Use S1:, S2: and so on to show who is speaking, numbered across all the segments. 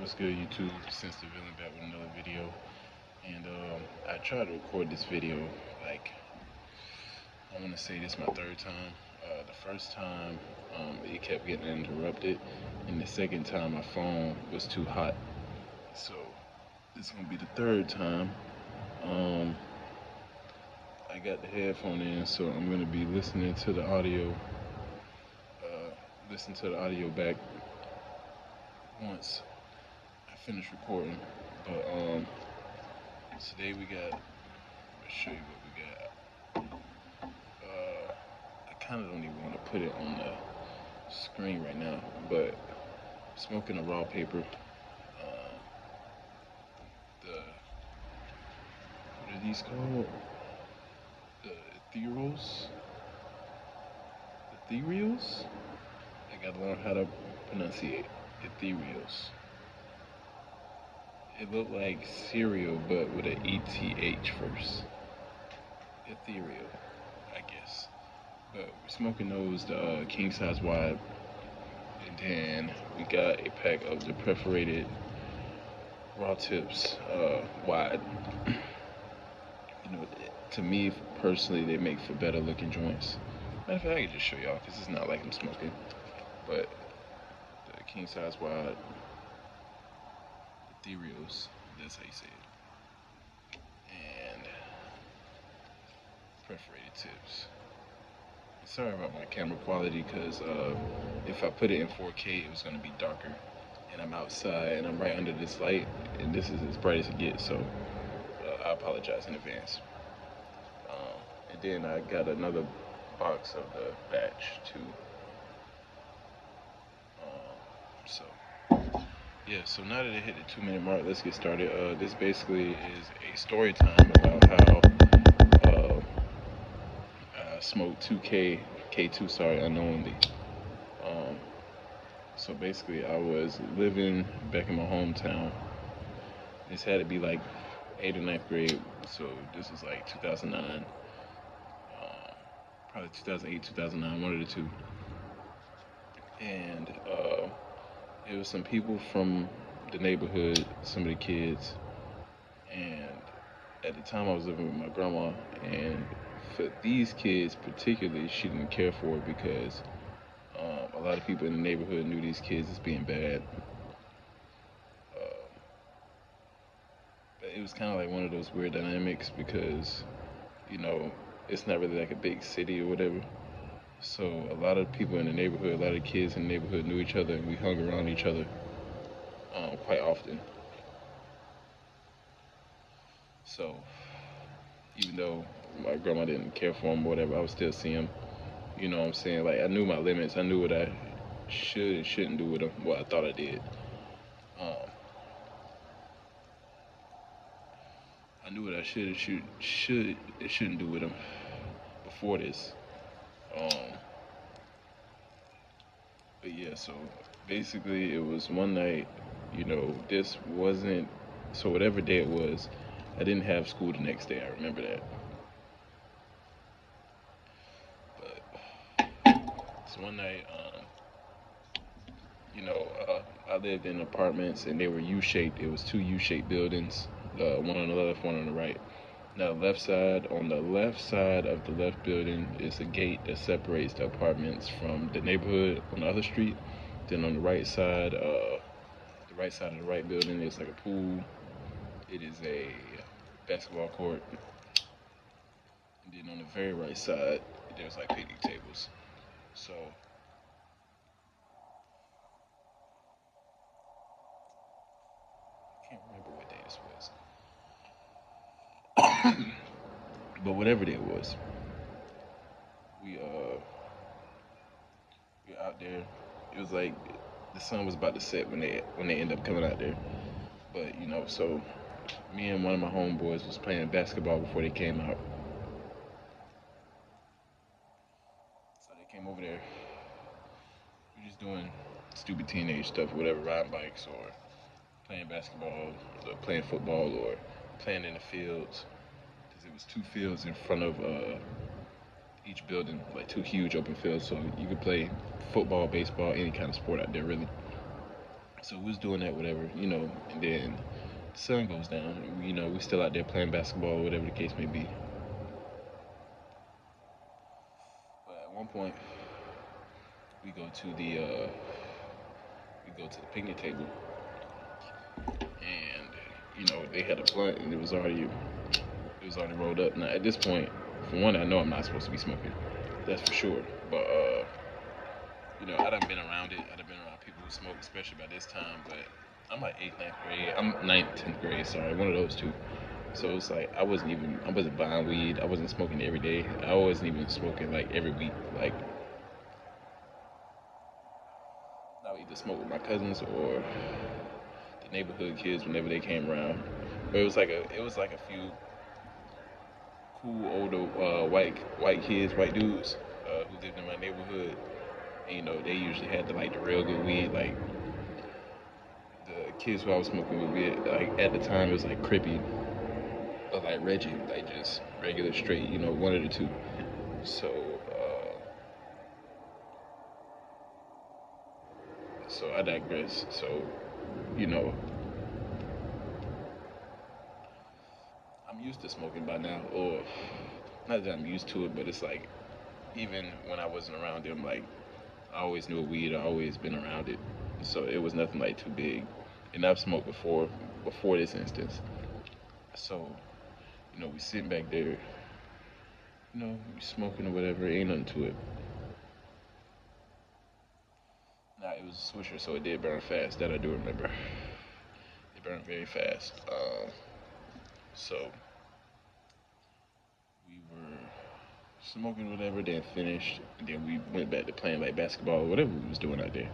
S1: What's good, YouTube? Since the villain back with another video, and I tried to record this video. Like, I want to say this is my third time. The first time, it kept getting interrupted, and the second time, my phone was too hot. So this is gonna be the third time. Um, I got the headphone in, so I'm gonna be listening to the audio. Listen to the audio back once I finish recording. But today we got. Let's show you what we got. I kind of don't even want to put it on the screen right now, but smoking a raw paper. The what are these called? The ethereals. Ethereals. I gotta learn how to pronunciate ethereals. It looked like cereal, but with an ETH first. Ethereal, I guess. But we're smoking those, the king size wide, and then we got a pack of the perforated raw tips wide. You know, to me personally, they make for better looking joints. Matter of fact, I can just show y'all because it's not like I'm smoking, but the king size wide ethereals, that's how you say it, and perforated tips. Sorry about my camera quality because if I put it in 4K, it was going to be darker. And I'm outside and I'm right under this light, and this is as bright as it gets, so I apologize in advance. And then I got another box of the batch too. So yeah, so now that it hit the 2 minute mark, let's get started. This basically is a story time about how I smoked 2K, K2, sorry, unknowingly. So basically, I was living back in my hometown. This had to be like 8th or ninth grade, so this was like 2009, probably 2008, 2009, one of the two. And it was some people from the neighborhood, some of the kids, and at the time I was living with my grandma, and for these kids particularly, she didn't care for it because a lot of people in the neighborhood knew these kids as being bad. Uh, but it was kind of like one of those weird dynamics because, you know, it's not really like a big city or whatever. So a lot of people in the neighborhood, a lot of kids in the neighborhood knew each other, and we hung around each other quite often. So even though my grandma didn't care for him or whatever, I would still see him. You know what I'm saying? Like, I knew my limits. I knew what I should and shouldn't do with him. Well, I thought I did. Um, I knew what I should and shouldn't do with him before this. Um, but yeah, so basically it was one night. You know, this wasn't so whatever day it was. I didn't have school the next day. I remember that. But so one night, I lived in apartments and they were U-shaped. It was two U-shaped buildings, one on the left, one on the right. Now, on the left side of the left building is a gate that separates the apartments from the neighborhood on the other street. Then on the right side of the right building is like a pool. It is a basketball court. And then on the very right side, there's like picnic tables. So I can't remember what day this was. But whatever day it was, we we out there. It was like the sun was about to set when they ended up coming out there. But you know, so me and one of my homeboys was playing basketball before they came out. So they came over there. We were just doing stupid teenage stuff, whatever, riding bikes or playing basketball, or playing football, or playing in the fields. Because it was two fields in front of each building, like two huge open fields, so you could play football, baseball, any kind of sport out there, really. So we was doing that, whatever, and then the sun goes down. We still out there playing basketball, whatever the case may be. But at one point, we go to the picnic table, and they had a blunt, and it was already rolled up. Now at this point, for one, I know I'm not supposed to be smoking. That's for sure. But I done been around it. I done been around people who smoke, especially by this time. But I'm like eighth, ninth grade. I'm ninth, 10th grade. Sorry, one of those two. So it's like I wasn't buying weed. I wasn't smoking every day. I wasn't even smoking like every week. Like I would either smoke with my cousins or the neighborhood kids whenever they came around. But it was like a few cool older white kids, white dudes who lived in my neighborhood. And, they usually had the real good weed. Like the kids who I was smoking with, like at the time it was like Crippy or like Reggie, like just regular straight, one of the two. So so I digress. So you know I'm used to smoking by now, or not that I'm used to it, but it's like even when I wasn't around them, like I always knew weed. I always been around it, so it was nothing like too big. And I've smoked before this instance. So we sitting back there, we smoking or whatever. Ain't nothing to it. Nah, it was a swisher, so it did burn fast. That I do remember. It burned very fast. So we were smoking whatever, then finished, and then we went back to playing like basketball or whatever we was doing out there.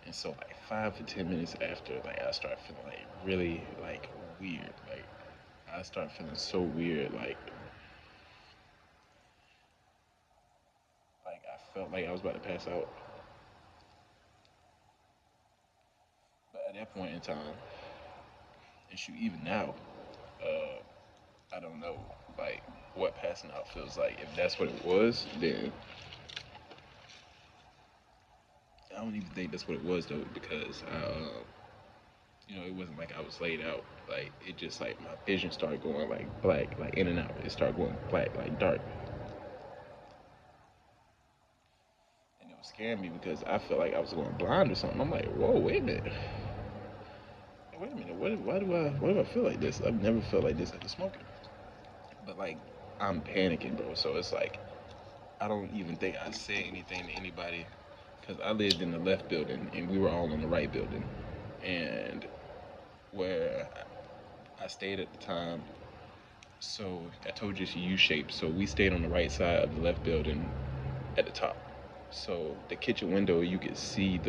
S1: And so like 5 to 10 minutes after, like I started feeling like really like weird. Like I started feeling so weird. Like I felt like I was about to pass out. But at that point in time, and shoot, even now, uh, I don't know like what passing out feels like. If that's what it was, then I don't even think that's what it was though, because it wasn't like I was laid out. Like it just like my vision started going like black, like in and out. It started going black, like dark, and it was scaring me because I felt like I was going blind or something. I'm like, whoa, wait a minute, wait a minute. Why do I feel like this? I've never felt like this after smoking. But like I'm panicking, bro. So it's like I don't even think I said anything to anybody because I lived in the left building and we were all in the right building. And where I stayed at the time, so I told you it's U-shaped. So we stayed on the right side of the left building at the top. So the kitchen window, you couldn't see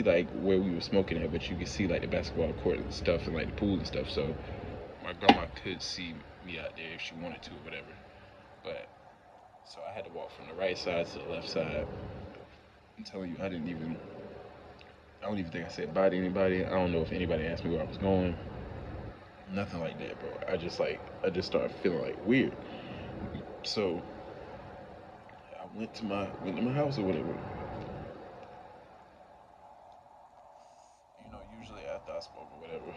S1: like where we were smoking at, but you could see like the basketball court and stuff and like the pool and stuff. So my grandma could see me out there if she wanted to or whatever. But so I had to walk from the right side to the left side. I'm telling you, I don't even think I said bye to anybody. I don't know if anybody asked me where I was going. Nothing like that, bro. I just started feeling like weird. So I went to my house or whatever. Usually after I smoke or whatever,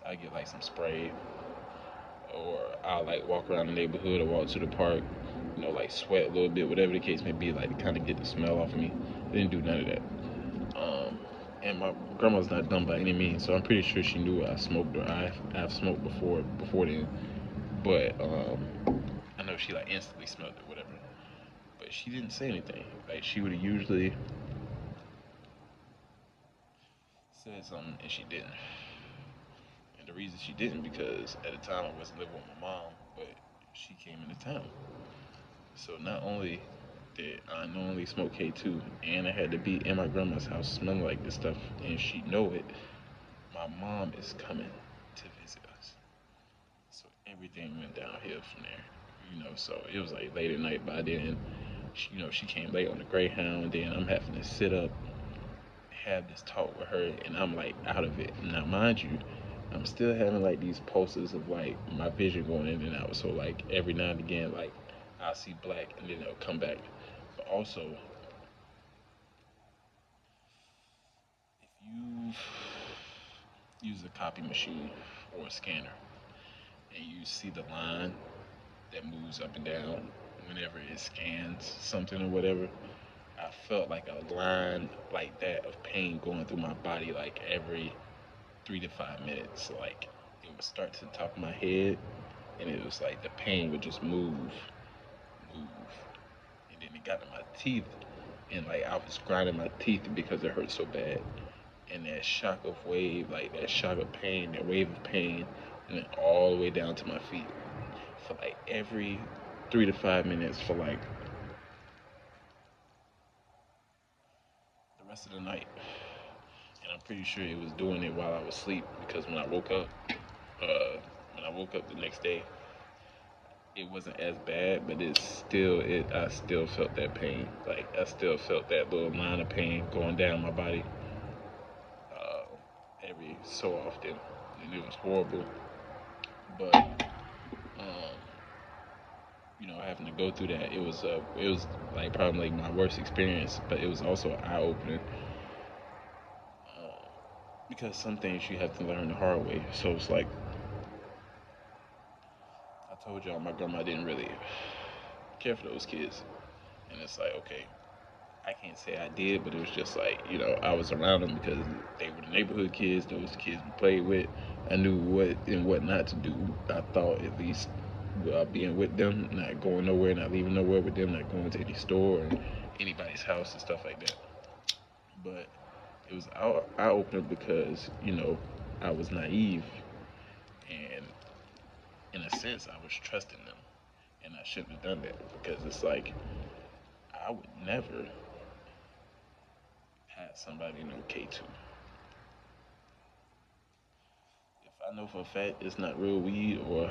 S1: I get like some spray, or I'll like walk around the neighborhood or walk to the park, like sweat a little bit, whatever the case may be, like to kind of get the smell off of me. I didn't do none of that. And my grandma's not dumb by any means, so I'm pretty sure she knew I smoked or I've smoked before then. But I know she like instantly smelled it, whatever. But she didn't say anything. Like she would have usually said something, and she didn't. And the reason she didn't because at the time I wasn't living with my mom, but she came into town. So not only did I normally smoke K2, and I had to be in my grandma's house smelling like this stuff, and she know it, my mom is coming to visit us. So everything went downhill from there. So it was like late at night by then. She came late on the Greyhound, then I'm having to sit up, have this talk with her, and I'm like out of it. Now, mind you, I'm still having like these pulses of like my vision going in and out. So like every now and again, like I'll see black and then it'll come back. But also, use a copy machine or a scanner, and you see the line that moves up and down whenever it scans something or whatever. I felt like a line like that of pain going through my body like every 3 to 5 minutes. Like it would start to the top of my head, and it was like the pain would just move, and then it got in my teeth, and like I was grinding my teeth because it hurt so bad. And that shock of wave, like that shock of pain, that wave of pain, went all the way down to my feet for like every 3 to 5 minutes for like the rest of the night. And I'm pretty sure it was doing it while I was asleep because when I woke up the next day, it wasn't as bad, but I still felt that pain. Like I still felt that little line of pain going down my body uh, every so often, and it was horrible. But having to go through that, it was like probably like my worst experience, but it was also eye opening because some things you have to learn the hard way. So it's like I told y'all, my grandma didn't really care for those kids, and it's like okay, I can't say I did, but it was just like, I was around them because they were the neighborhood kids, those kids we played with. I knew what and what not to do. I thought at least while being with them, not going nowhere, not leaving nowhere with them, not going to any store or anybody's house and stuff like that. But it was eye opener because, I was naive and in a sense I was trusting them and I shouldn't have done that because it's like I would never have somebody know K2. If I know for a fact it's not real weed, or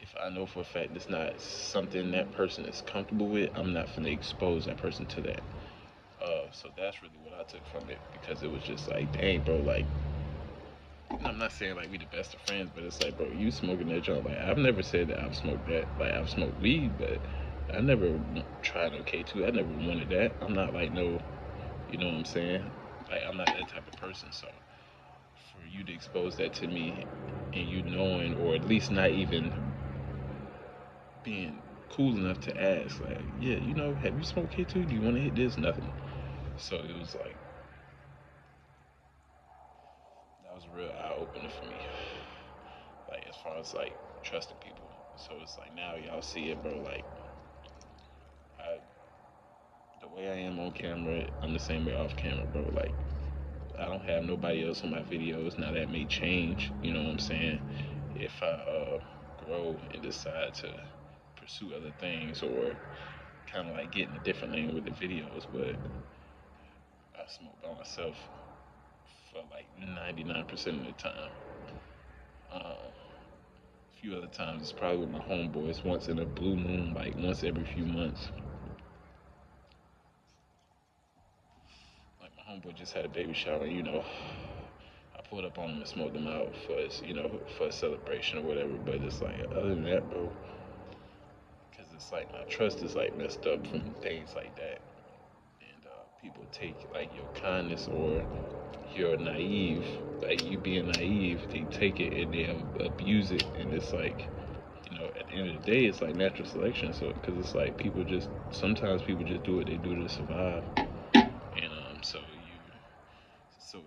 S1: if I know for a fact it's not something that person is comfortable with, I'm not gonna expose that person to that. So that's really what I took from it because it was just like, dang, bro, like, I'm not saying like we the best of friends, but it's like, bro, you smoking that joint. Like, I've never said that I've smoked that. Like, I've smoked weed, but I never tried no K2. I never wanted that. I'm not like no, you know what I'm saying? Like, I'm not that type of person. So for you to expose that to me and you knowing, or at least not even being cool enough to ask, like, yeah, have you smoked K2? Do you want to hit this? Nothing. So it was like, that was a real eye opener for me. Like, as far as like trusting people. So it's like now y'all see it, bro. Like, I, the way I am on camera, I'm the same way off camera, bro. Like, I don't have nobody else on my videos. Now that may change, you know what I'm saying? If I grow and decide to pursue other things or kind of like get in a different lane with the videos, but I smoke by myself for like 99% of the time. A few other times it's probably with my homeboys once in a blue moon, like once every few months. Like my homeboy just had a baby shower, I pulled up on him and smoked him out for for a celebration or whatever. But it's like other than that, bro, because it's like my trust is like messed up from things like that, and people take like your kindness or your naive, like you being naive, they take it and they abuse it, and it's like. At the end of the day, it's like natural selection. So, because it's like sometimes people just do what they do to survive, and so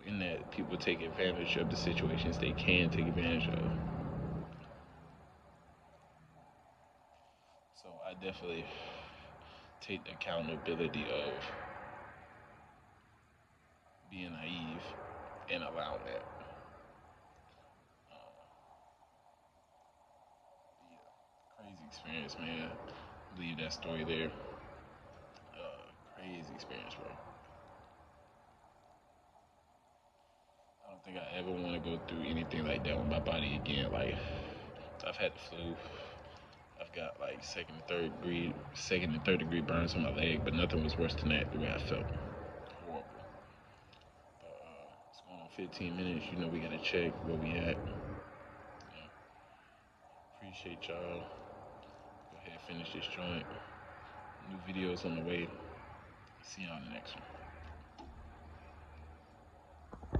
S1: in that, people take advantage of the situations they can take advantage of. So I definitely take the accountability of being naive and allowing that. Yeah, crazy experience, man. Leave that story there. Crazy experience, bro. I don't think I ever want to go through anything like that with my body again. Like I've had the flu. I've got like second and third degree burns on my leg, but nothing was worse than that. The way I felt, horrible. But it's going on 15 minutes. We gotta check where we at. Appreciate y'all. Go ahead, finish this joint. New videos on the way. See y'all in the next one.